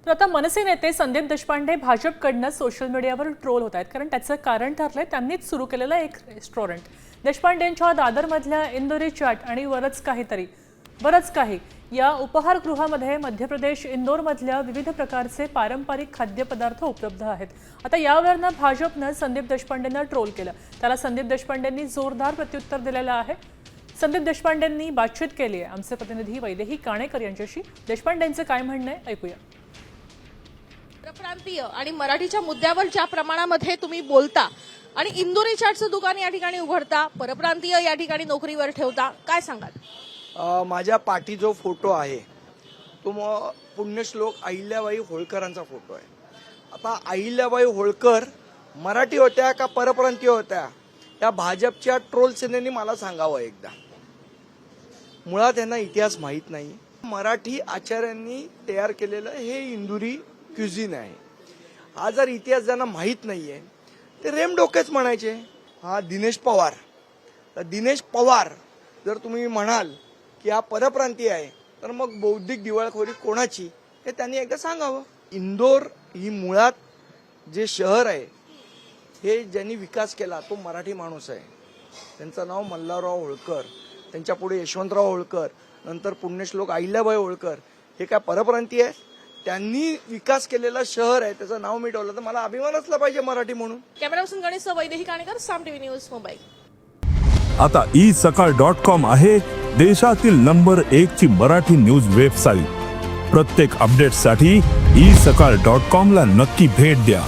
तर आता मनसे नेते संदीप देशपांडे भाजपकडनं सोशल मीडियावर ट्रोल होत आहेत, कारण त्याचं कारण ठरलंय त्यांनीच सुरू केलेलं एक रेस्टॉरंट. देशपांडेंच्या दादरमधल्या इंदोरी चाट आणि बरंच काही या उपहारगृहामध्ये मध्य प्रदेश इंदोरमधल्या विविध प्रकारचे पारंपरिक खाद्यपदार्थ उपलब्ध आहेत. आता यावरनं भाजपनं संदीप देशपांडेंना ट्रोल केलं. त्याला संदीप देशपांडेंनी जोरदार प्रत्युत्तर दिलेलं आहे. संदीप देशपांडेंनी बातचीत केली आहे आमचे प्रतिनिधी वैदेही काणेकर यांच्याशी. देशपांडेंचं काय म्हणणं आहे ऐकूया. परप्रांतीय आणि मराठीच्या मुद्द्यावर ज्या प्रमाणामध्ये तुम्ही बोलता आणि इंदोरी चाटचं दुकान या ठिकाणी उघडता, परप्रांतीय या ठिकाणी नोकरीवर ठेवता, काय सांगाल? माझ्या पाठी जो फोटो आहे तो पुण्यश्लोक अहिल्याबाई होळकरांचा फोटो आहे. आता अहिल्याबाई होळकर मराठी होत्या का परप्रांतीय होत्या या भाजपच्या ट्रोल सेनेने मला सांगावं एकदा. मुळात त्यांना इतिहास माहीत नाही. मराठी आचार्यांनी तयार केलेलं हे इंदुरी क्युझिन आहे. हा जर इतिहास ज्यांना माहीत नाहीये ते रेमडोकेच म्हणायचे. हा दिनेश पवार, तर दिनेश पवार जर तुम्ही म्हणाल की हा परप्रांतीय आहे तर मग बौद्धिक दिवाळखोरी कोणाची हे त्यांनी एकदा सांगावं. इंदोर ही मुळात जे शहर आहे हे ज्यांनी विकास केला तो मराठी माणूस आहे. त्यांचं नाव मल्हारराव होळकर, त्यांच्या पुढे यशवंतराव होळकर, नंतर पुण्यश्लोक अहिल्याबाई होळकर. हे काय परप्रांतीय आहे? त्यांनी विकास केलेला शहर आहे, त्याचं नाव मिटवलं तर मला अभिमान असला पाहिजे मराठी म्हणून. कॅमेरा पर्सन गणेश वैदेही काणेकर, साम टीव्ही न्यूज, मुंबई. आता isakal.com आहे देशातील नंबर 1 ची मराठी न्यूज वेबसाईट. प्रत्येक अपडेटसाठी isakal.com ला नक्की भेट द्या.